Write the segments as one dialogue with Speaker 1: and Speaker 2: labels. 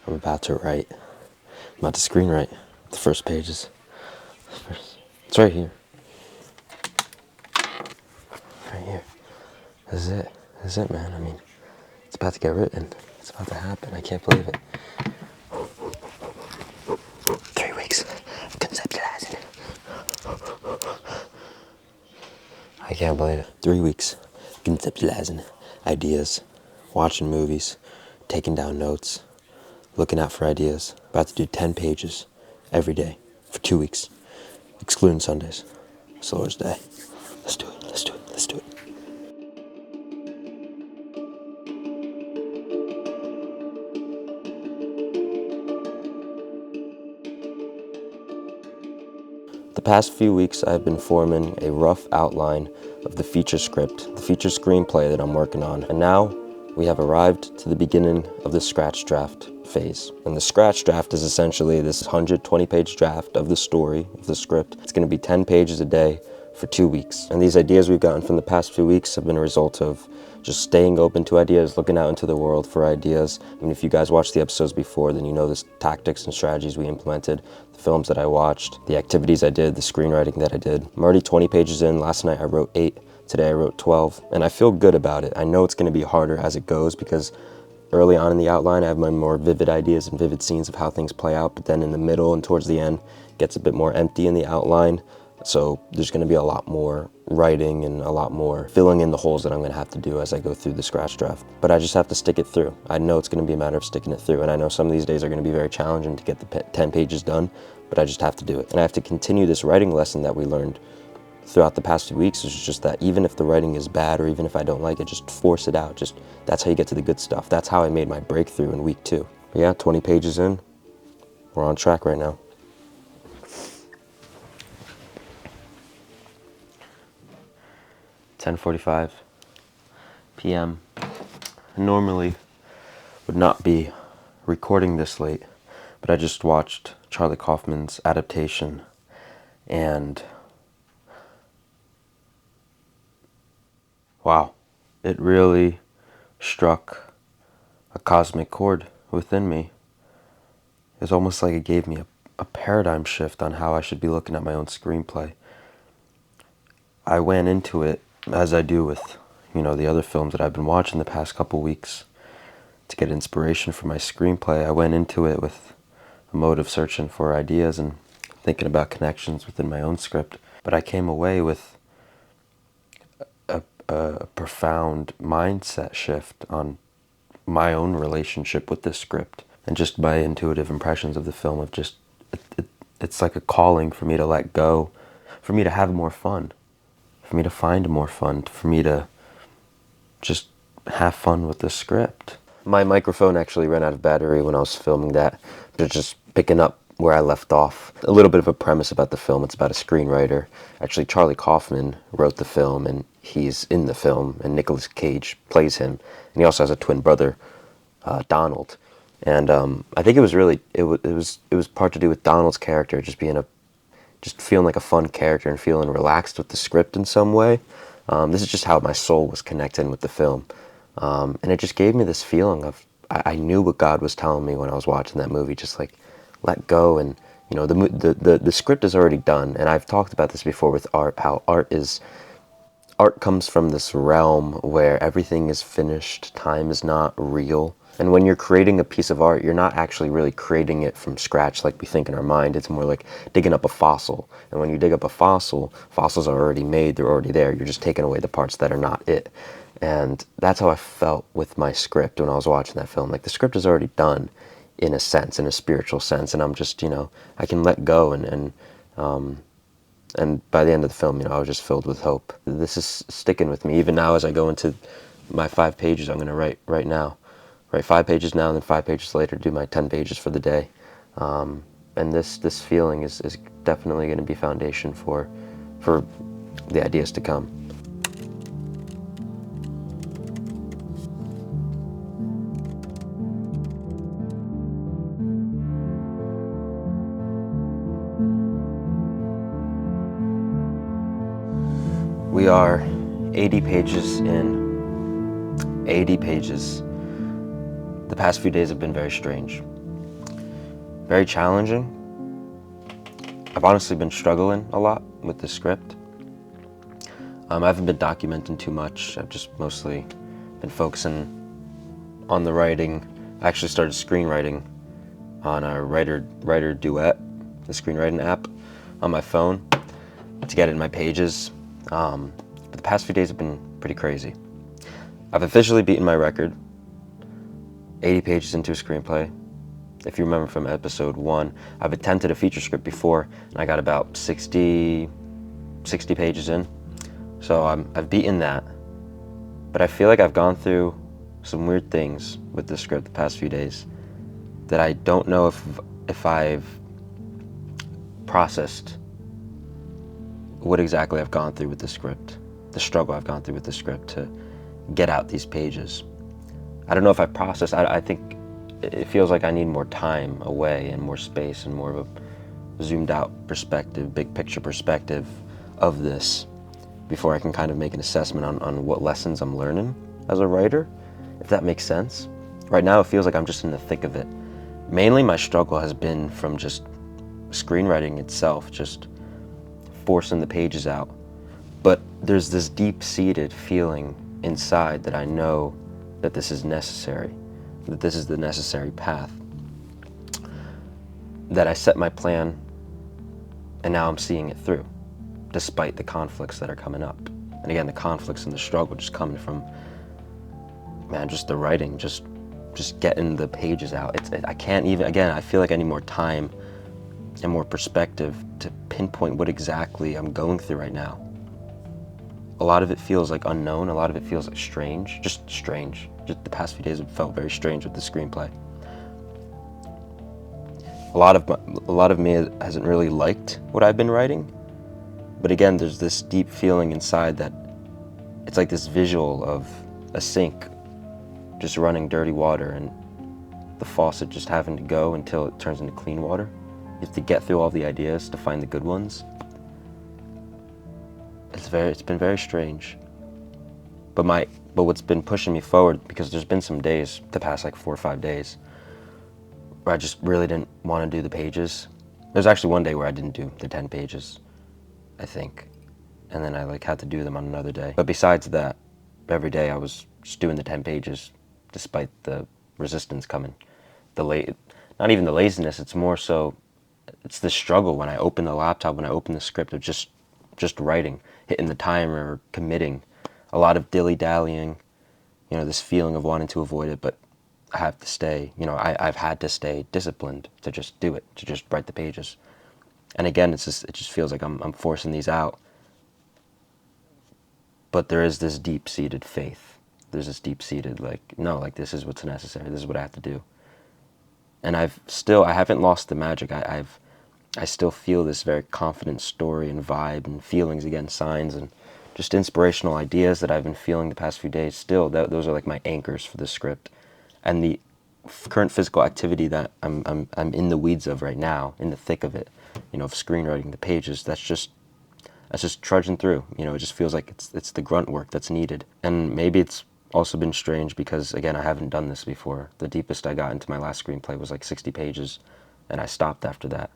Speaker 1: I'm about to write. I'm about to screenwrite the first pages. It's right here. Right here. This is it. This is it, man. I mean, it's about to get written. It's about to happen. I can't believe it. 3 weeks of conceptualizing. I can't believe it. 3 weeks conceptualizing ideas, watching movies, taking down notes, looking out for ideas. About to do 10 pages every day for 2 weeks, excluding Sundays. It's the Lord's Day. Let's do it. Let's do it. Let's do it. The past few weeks, I've been forming a rough outline of the feature script, the feature screenplay that I'm working on. And now we have arrived to the beginning of the scratch draft phase. And the scratch draft is essentially this 120-page draft of the story, of the script. It's going to be 10 pages a day for 2 weeks. And these ideas we've gotten from the past few weeks have been a result of just staying open to ideas, looking out into the world for ideas. I mean, if you guys watched the episodes before, then you know the tactics and strategies we implemented, the films that I watched, the activities I did, the screenwriting that I did. I'm already 20 pages in. Last night I wrote 8. Today I wrote 12. And I feel good about it. I know it's going to be harder as it goes because early on in the outline I have my more vivid ideas and vivid scenes of how things play out. But then in the middle and towards the end, it gets a bit more empty in the outline. So there's going to be a lot more writing and a lot more filling in the holes that I'm going to have to do as I go through the scratch draft. But I just have to stick it through. I know it's going to be a matter of sticking it through. And I know some of these days are going to be very challenging to get the 10 pages done, but I just have to do it. And I have to continue this writing lesson that we learned throughout the past few weeks. It's just that even if the writing is bad or even if I don't like it, just force it out. Just that's how you get to the good stuff. That's how I made my breakthrough in week 2. But yeah, 20 pages in. We're on track right now. 10:45 p.m. Normally would not be recording this late, but I just watched Charlie Kaufman's adaptation and wow, it really struck a cosmic chord within me. It's almost like it gave me a paradigm shift on how I should be looking at my own screenplay. I went into it, as I do with, the other films that I've been watching the past couple weeks to get inspiration for my screenplay. I went into it with a mode of searching for ideas and thinking about connections within my own script. But I came away with a profound mindset shift on my own relationship with this script and just my intuitive impressions of the film of just, it's like a calling for me to let go, for me to have more fun, for me to find more fun, for me to just have fun with the script. My microphone actually ran out of battery when I was filming that, but just picking up where I left off. A little bit of a premise about the film. It's about a screenwriter. Actually, Charlie Kaufman wrote the film, and he's in the film, and Nicolas Cage plays him. And he also has a twin brother, Donald. And I think it was really, it was part to do with Donald's character just being just feeling like a fun character and feeling relaxed with the script in some way. This is just how my soul was connecting with the film. And it just gave me this feeling of, I knew what God was telling me when I was watching that movie, just like, let go. And, the script is already done. And I've talked about this before with art, how art comes from this realm where everything is finished, time is not real. And when you're creating a piece of art, you're not actually really creating it from scratch like we think in our mind. It's more like digging up a fossil. And when you dig up a fossil, fossils are already made, they're already there. You're just taking away the parts that are not it. And that's how I felt with my script when I was watching that film. Like, the script is already done in a sense, in a spiritual sense. And I'm just, I can let go and by the end of the film, I was just filled with hope. This is sticking with me. Even now as I go into my 5 pages I'm going to write right now. Write 5 pages now, and then 5 pages later do my 10 pages for the day. And this feeling is definitely going to be foundation for the ideas to come. We are 80 pages in. 80 pages. The past few days have been very strange. Very challenging. I've honestly been struggling a lot with the script. I haven't been documenting too much. I've just mostly been focusing on the writing. I actually started screenwriting on a writer Duet, the screenwriting app, on my phone to get it in my pages. But the past few days have been pretty crazy. I've officially beaten my record, 80 pages into a screenplay. If you remember from episode 1, I've attempted a feature script before, and I got about 60 pages in. So I've beaten that. But I feel like I've gone through some weird things with the script the past few days that I don't know if I've processed what exactly I've gone through with the script, the struggle I've gone through with the script to get out these pages. I don't know if I've processed. I think it feels like I need more time away and more space and more of a zoomed out perspective, big picture perspective of this before I can kind of make an assessment on what lessons I'm learning as a writer, if that makes sense. Right now it feels like I'm just in the thick of it. Mainly my struggle has been from just screenwriting itself, just forcing the pages out. But there's this deep-seated feeling inside that I know that this is necessary, that this is the necessary path, that I set my plan and now I'm seeing it through, despite the conflicts that are coming up. And again, the conflicts and the struggle just coming from, man, just the writing, just getting the pages out. I can't even, again, I feel like I need more time and more perspective to pinpoint what exactly I'm going through right now. A lot of it feels like unknown, a lot of it feels like strange, just strange. Just the past few days have felt very strange with the screenplay. A lot of me hasn't really liked what I've been writing, but again, there's this deep feeling inside that it's like this visual of a sink just running dirty water and the faucet just having to go until it turns into clean water. You have to get through all the ideas to find the good ones. It's been very strange. But what's been pushing me forward, because there's been some days, the past like 4 or 5 days, where I just really didn't want to do the pages. There's actually one day where I didn't do the 10 pages, I think. And then I had to do them on another day. But besides that, every day I was just doing the 10 pages despite the resistance coming. Not even the laziness, it's more so, it's the struggle when I open the laptop, when I open the script of just writing, hitting the timer, committing. A lot of dilly-dallying, this feeling of wanting to avoid it, but I have to stay, I've had to stay disciplined to just do it, to just write the pages. And again, it just feels like I'm forcing these out. But there is this deep-seated faith. There's this deep-seated, no, this is what's necessary, this is what I have to do. And I haven't lost the magic. I still feel this very confident story and vibe and feelings, again, signs and just inspirational ideas that I've been feeling the past few days. Still, those are like my anchors for the script. And the current physical activity that I'm in the weeds of right now, in the thick of it, of screenwriting the pages, that's just trudging through. It just feels like it's the grunt work that's needed. And maybe it's also been strange because, again, I haven't done this before. The deepest I got into my last screenplay was like 60 pages, and I stopped after that.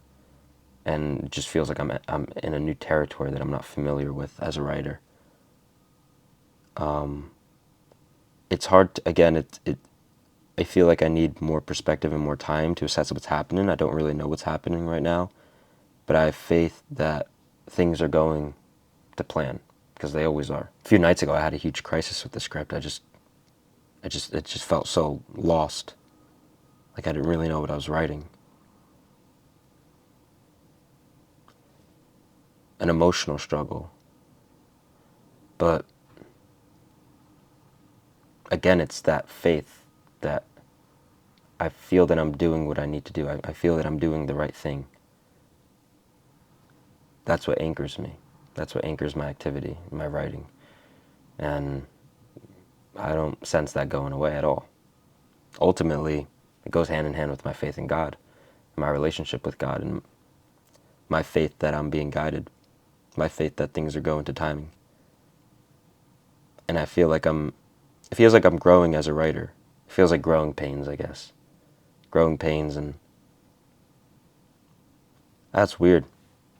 Speaker 1: And it just feels like I'm in a new territory that I'm not familiar with as a writer. It's hard to, again, I feel like I need more perspective and more time to assess what's happening. I don't really know what's happening right now, but I have faith that things are going to plan, because they always are. A few nights ago, I had a huge crisis with the script. It just felt so lost. Like I didn't really know what I was writing. An emotional struggle. But again, it's that faith that I feel that I'm doing what I need to do. I feel that I'm doing the right thing. That's what anchors me. That's what anchors my activity, my writing. And I don't sense that going away at all. Ultimately, it goes hand in hand with my faith in God, my relationship with God, and my faith that I'm being guided, my faith that things are going to timing. And it feels like I'm growing as a writer. It feels like growing pains, I guess. Growing pains and That's weird.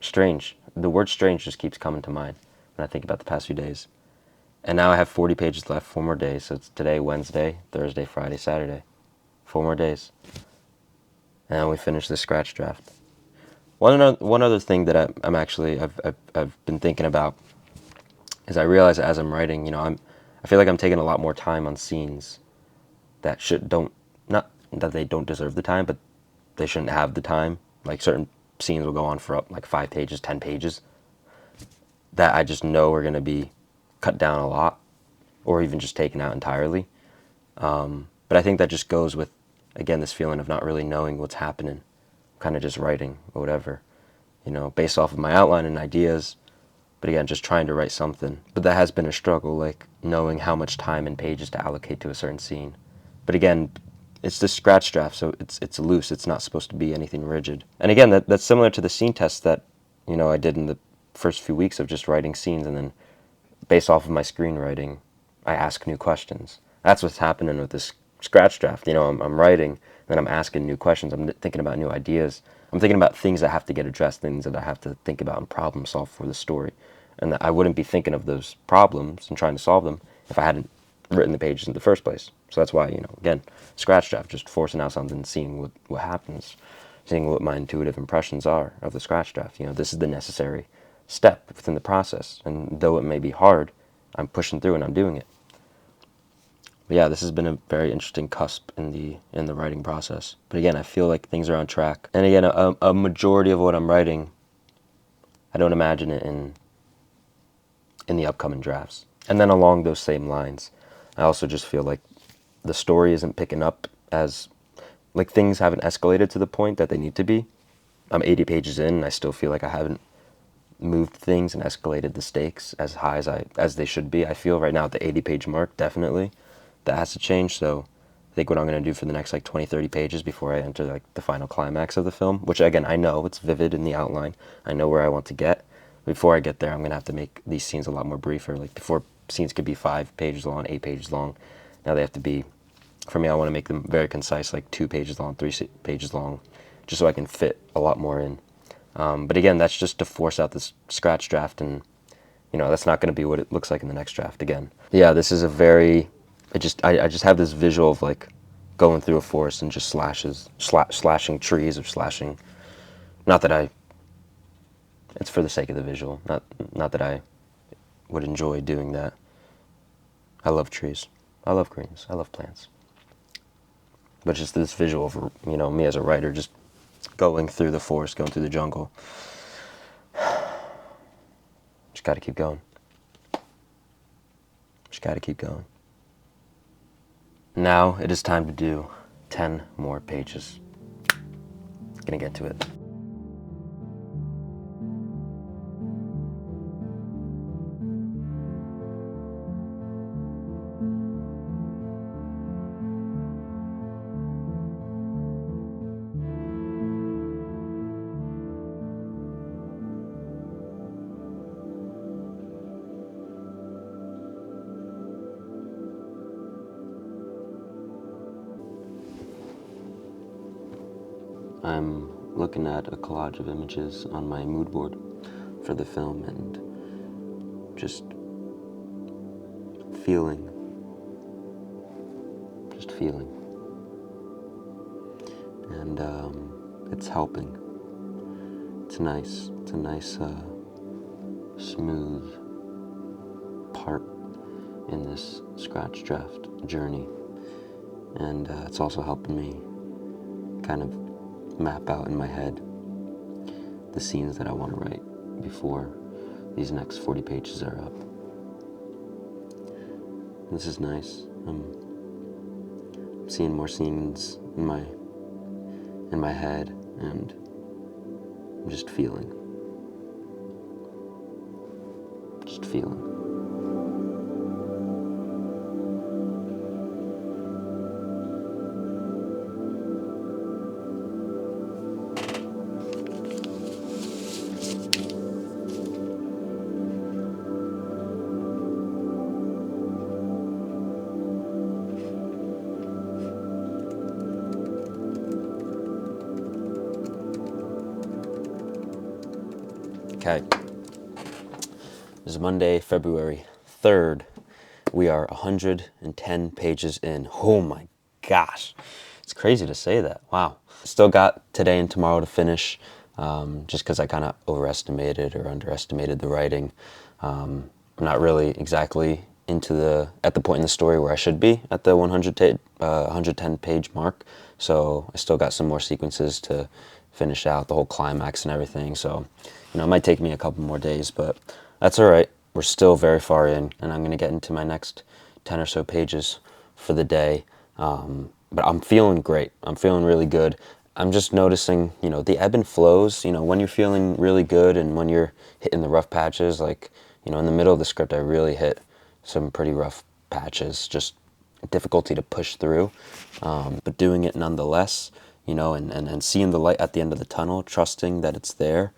Speaker 1: Strange. The word strange just keeps coming to mind when I think about the past few days. And now I have 40 pages left, 4 more days. So it's today, Wednesday, Thursday, Friday, Saturday. 4 more days. And we finish this scratch draft. One other thing that I've been thinking about is I realize as I'm writing, I feel like I'm taking a lot more time on scenes that don't, not that they don't deserve the time, but they shouldn't have the time. Like certain scenes will go on for up like 5 pages, 10 pages that I just know are going to be cut down a lot or even just taken out entirely. But I think that just goes with, again, this feeling of not really knowing what's happening, kind of just writing or whatever, based off of my outline and ideas. But again, just trying to write something. But that has been a struggle, like knowing how much time and pages to allocate to a certain scene. But again, it's this scratch draft, so it's loose. It's not supposed to be anything rigid. And again, that's similar to the scene test that I did in the first few weeks of just writing scenes, and then based off of my screenwriting, I ask new questions. That's what's happening with this scratch draft. I'm writing, and then I'm asking new questions. I'm thinking about new ideas. I'm thinking about things that have to get addressed, things that I have to think about and problem solve for the story. And that I wouldn't be thinking of those problems and trying to solve them if I hadn't written the pages in the first place. So that's why, again, scratch draft, just forcing out something, seeing what happens, seeing what my intuitive impressions are of the scratch draft. This is the necessary step within the process. And though it may be hard, I'm pushing through and I'm doing it. But yeah, this has been a very interesting cusp in the writing process. But again, I feel like things are on track. And again, a majority of what I'm writing, I don't imagine it in the upcoming drafts. And then along those same lines, I also just feel like the story isn't picking up as, like, things haven't escalated to the point that they need to be. I'm 80 pages in and I still feel like I haven't moved things and escalated the stakes as high as they should be. I feel right now at the 80-page mark, definitely, that has to change. So I think what I'm going to do for the next like 20, 30 pages before I enter like the final climax of the film, which again, I know it's vivid in the outline. I know where I want to get. Before I get there, I'm going to have to make these scenes a lot more briefer. Like before, scenes could be 5 pages long, 8 pages long. Now they have to be, for me, I want to make them very concise, like 2 pages long, 3 pages long, just so I can fit a lot more in. But again, that's just to force out this scratch draft, and that's not going to be what it looks like in the next draft again. Yeah, this is a very, I just have this visual of like going through a forest and just slashing trees or slashing, not that it's for the sake of the visual, not that I would enjoy doing that. I love trees. I love greens. I love plants. But just this visual of, me as a writer just going through the forest, going through the jungle. Just got to keep going. Just got to keep going. Now it is time to do 10 more pages. Gonna get to it. I'm looking at a collage of images on my mood board for the film and just feeling. And it's helping. It's nice. It's a nice, smooth part in this scratch draft journey. And it's also helping me kind of map out in my head the scenes that I want to write before these next 40 pages are up. This is nice. I'm seeing more scenes in my head, and I'm just feeling. Okay. This is Monday, February 3rd. We are 110 pages in. Oh my gosh. It's crazy to say that. Wow. Still got today and tomorrow to finish, just because I kind of overestimated or underestimated the writing. I'm not really exactly at the point in the story where I should be at the 110 page mark. So I still got some more sequences to finish out, the whole climax and everything. So, it might take me a couple more days, but that's all right. We're still very far in, and I'm going to get into my next 10 or so pages for the day. But I'm feeling great. I'm feeling really good. I'm just noticing, the ebb and flows, when you're feeling really good and when you're hitting the rough patches, like, in the middle of the script, I really hit some pretty rough patches, just difficulty to push through, but doing it nonetheless, and seeing the light at the end of the tunnel, trusting that it's there.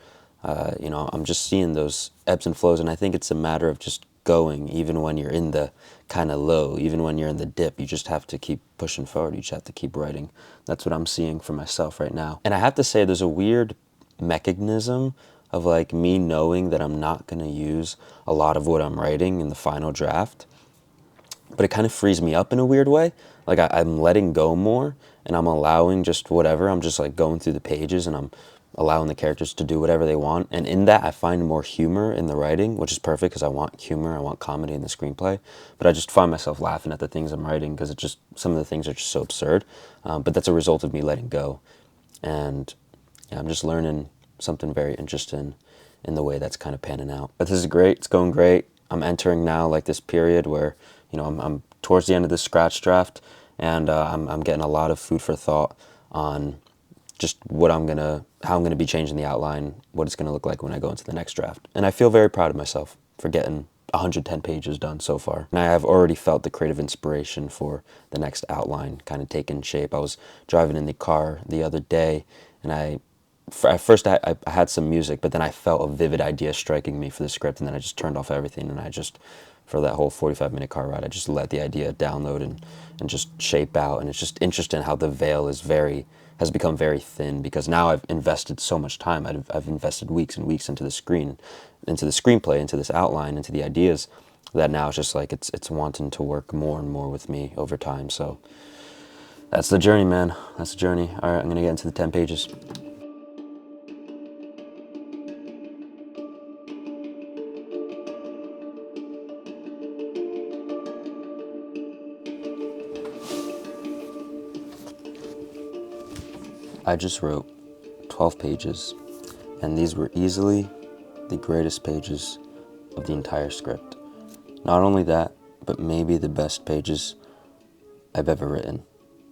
Speaker 1: I'm just seeing those ebbs and flows, and I think it's a matter of just going, even when you're in the kind of low, even when you're in the dip, you just have to keep pushing forward. You just have to keep writing. That's what I'm seeing for myself right now. And I have to say, there's a weird mechanism of like me knowing that I'm not going to use a lot of what I'm writing in the final draft, but it kind of frees me up in a weird way. Like I'm letting go more, and I'm allowing just whatever. I'm just like going through the pages, and I'm allowing the characters to do whatever they want. And in that, I find more humor in the writing, which is perfect because I want humor, I want comedy in the screenplay. But I just find myself laughing at the things I'm writing because some of the things are just so absurd. But that's a result of me letting go. And yeah, I'm just learning something very interesting in the way that's kind of panning out. But this is great. It's going great. I'm entering now like this period where, I'm towards the end of this scratch draft, and I'm getting a lot of food for thought on just how I'm gonna be changing the outline, what it's gonna look like when I go into the next draft. And I feel very proud of myself for getting 110 pages done so far. And I have already felt the creative inspiration for the next outline kind of taking shape. I was driving in the car the other day, and at first I had some music, but then I felt a vivid idea striking me for the script, and then I just turned off everything, and for that whole 45-minute car ride, I just let the idea download and just shape out. And it's just interesting how the veil has become very thin, because now I've invested so much time. I've invested weeks and weeks into the screenplay, into this outline, into the ideas, that now it's just like it's wanting to work more and more with me over time. So that's the journey, man. That's the journey. All right, I'm gonna get into the 10 pages. I just wrote 12 pages, and these were easily the greatest pages of the entire script. Not only that, but maybe the best pages I've ever written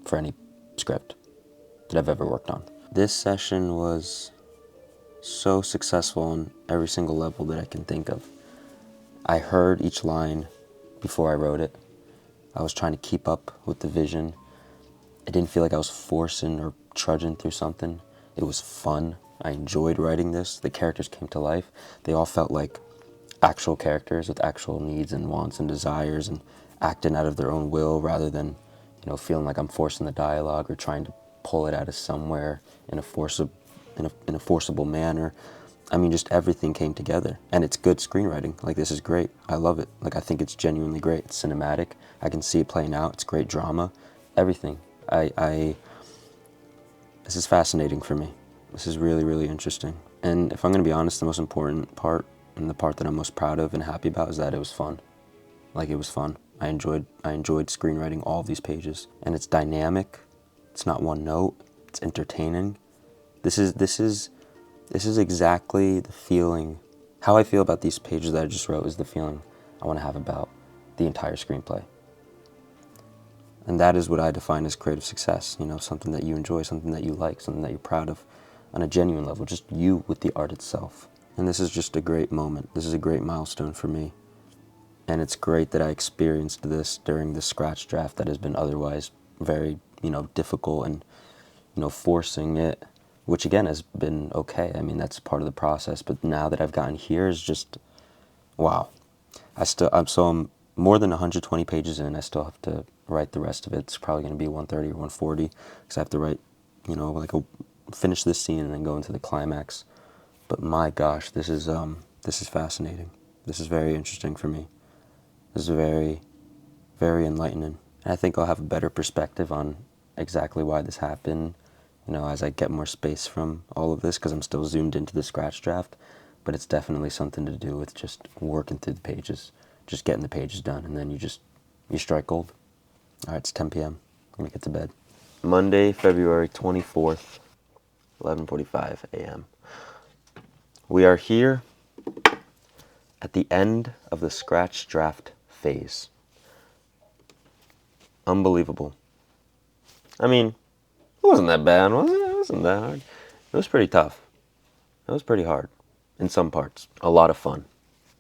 Speaker 1: for any script that I've ever worked on. This session was so successful on every single level that I can think of. I heard each line before I wrote it. I was trying to keep up with the vision. I didn't feel like I was forcing or trudging through something. It was fun. I enjoyed writing this. The characters came to life. They all felt like actual characters with actual needs and wants and desires, and acting out of their own will rather than, feeling like I'm forcing the dialogue or trying to pull it out of somewhere in a forcible manner. I mean, just everything came together, and it's good screenwriting. Like, this is great. I love it. Like, I think it's genuinely great. It's cinematic. I can see it playing out. It's great drama. Everything. This is fascinating for me. This is really, really interesting. And if I'm going to be honest, the most important part, and the part that I'm most proud of and happy about, is that it was fun. Like, it was fun. I enjoyed screenwriting all of these pages. And it's dynamic. It's not one note. It's entertaining. This is exactly the feeling. How I feel about these pages that I just wrote is the feeling I want to have about the entire screenplay. And that is what I define as creative success. Something that you enjoy, something that you like, something that you're proud of on a genuine level, just you with the art itself. And this is just a great moment. This is a great milestone for me. And it's great that I experienced this during the scratch draft that has been otherwise very, difficult, and, forcing it, which again has been okay. I mean, that's part of the process. But now that I've gotten here is just, wow. I'm more than 120 pages in. I still have to write the rest of it. It's probably going to be 130 or 140, because I have to write, finish this scene and then go into the climax. But my gosh, this is fascinating. This is very interesting for me. This is very, very enlightening. And I think I'll have a better perspective on exactly why this happened, as I get more space from all of this, because I'm still zoomed into the scratch draft. But it's definitely something to do with just working through the pages, just getting the pages done, and then you strike gold. All right, it's 10 p.m. I'm going to get to bed. Monday, February 24th, 11:45 a.m. We are here at the end of the scratch draft phase. Unbelievable. I mean, it wasn't that bad, was it? It wasn't that hard. It was pretty tough. It was pretty hard in some parts. A lot of fun.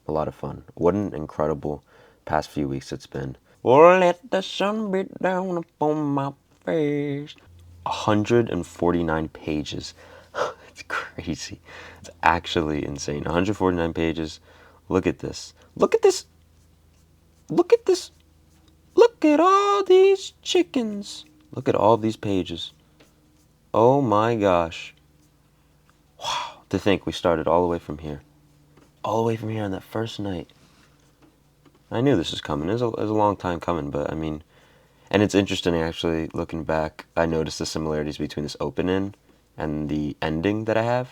Speaker 1: A lot of fun. What an incredible past few weeks it's been. Well, let the sun beat down upon my face. 149 pages. It's crazy. It's actually insane. 149 pages. Look at this. Look at this. Look at this. Look at all these chickens. Look at all these pages. Oh my gosh. Wow. To think we started all the way from here. All the way from here on that first night. I knew this was coming. It was a long time coming, but I mean, and it's interesting actually, looking back, I noticed the similarities between this opening and the ending that I have.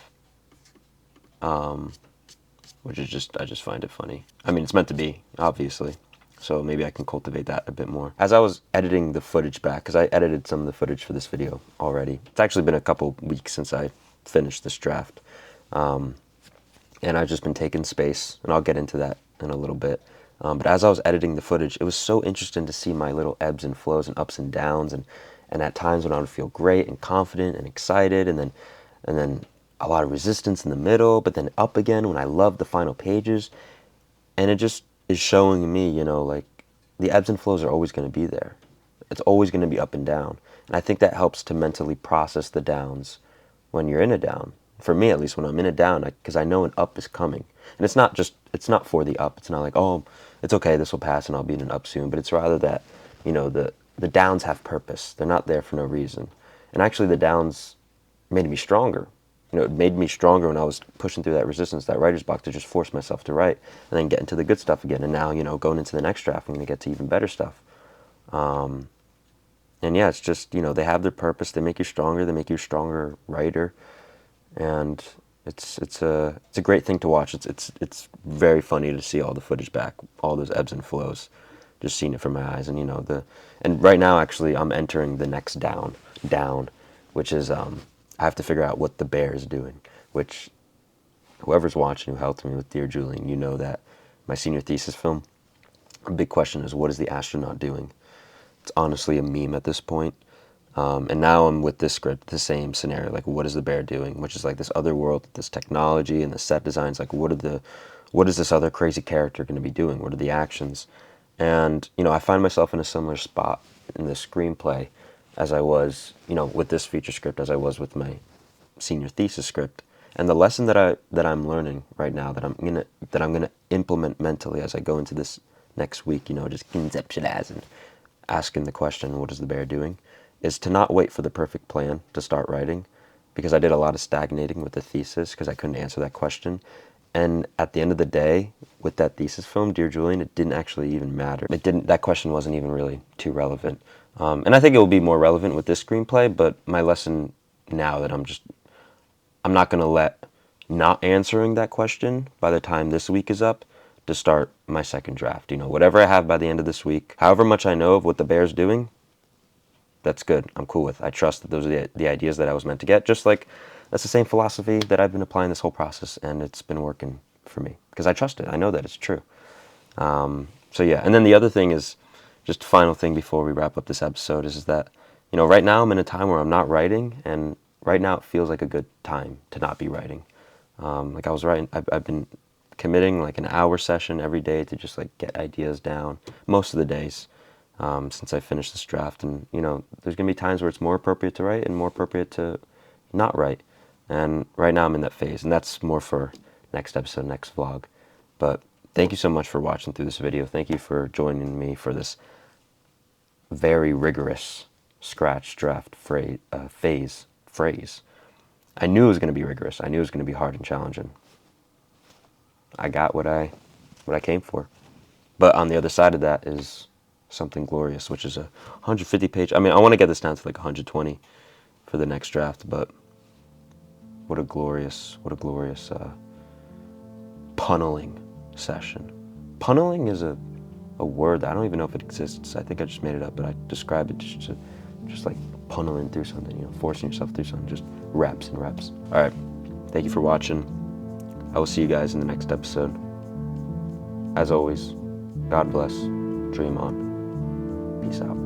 Speaker 1: Which is I just find it funny. I mean, it's meant to be, obviously. So maybe I can cultivate that a bit more. As I was editing the footage back, because I edited some of the footage for this video already. It's actually been a couple weeks since I finished this draft. And I've just been taking space, and I'll get into that in a little bit. But as I was editing the footage, it was so interesting to see my little ebbs and flows and ups and downs, and at times when I would feel great and confident and excited, and then a lot of resistance in the middle, but then up again when I loved the final pages. And it just is showing me, like, the ebbs and flows are always going to be there. It's always going to be up and down. And I think that helps to mentally process the downs when you're in a down. For me, at least, when I'm in a down, because I know an up is coming. And it's not for the up. It's not like, oh, it's okay, this will pass and I'll be in an up soon. But it's rather that, the downs have purpose. They're not there for no reason. And actually the downs made me stronger. It made me stronger when I was pushing through that resistance, that writer's block, to just force myself to write and then get into the good stuff again. And now, going into the next draft, I'm going to get to even better stuff. And yeah, it's just, they have their purpose. They make you stronger. They make you a stronger writer. And it's a great thing to watch. It's very funny to see all the footage back, all those ebbs and flows, just seeing it from my eyes. And, and right now, actually, I'm entering the next down, which is, I have to figure out what the bear is doing, which whoever's watching who helped me with Dear Julian, you know that my senior thesis film, a big question is, what is the astronaut doing? It's honestly a meme at this point. And now I'm with this script, the same scenario, like, what is the bear doing? Which is like this other world, this technology and the set designs, like, what is this other crazy character going to be doing? What are the actions? And, I find myself in a similar spot in the screenplay as I was, with this feature script, as I was with my senior thesis script. And the lesson that I'm learning right now, that I'm gonna implement mentally as I go into this next week, just conceptualizing, asking the question, what is the bear doing, is to not wait for the perfect plan to start writing, because I did a lot of stagnating with the thesis because I couldn't answer that question. And at the end of the day, with that thesis film, Dear Julian, it didn't actually even matter. That question wasn't even really too relevant. And I think it will be more relevant with this screenplay, but my lesson now that I'm not going to let not answering that question by the time this week is up to start my second draft. Whatever I have by the end of this week, however much I know of what the bear's doing, that's good. I'm cool with. I trust that those are the ideas that I was meant to get. Just like that's the same philosophy that I've been applying this whole process, and it's been working for me because I trust it. I know that it's true. So yeah, and then the other thing is, just a final thing before we wrap up this episode, is that, right now I'm in a time where I'm not writing, and right now it feels like a good time to not be writing. Like I was writing, I've been committing like an hour session every day to just like get ideas down most of the days. Since I finished this draft, and there's gonna be times where it's more appropriate to write and more appropriate to not write, and right now I'm in that phase, and that's more for next episode, next vlog. But thank you so much for watching through this video. Thank you for joining me for this very rigorous scratch draft phrase. I knew it was going to be rigorous. I knew it was going to be hard and challenging. I got what I came for. But on the other side of that is something glorious, which is a 150-page. I mean, I want to get this down to like 120 for the next draft, but what a glorious punneling session. Punneling is a word that I don't even know if it exists. I think I just made it up, but I describe it just like punneling through something, you know, forcing yourself through something, just reps and reps. All right, thank you for watching. I will see you guys in the next episode. As always, God bless, dream on, peace out.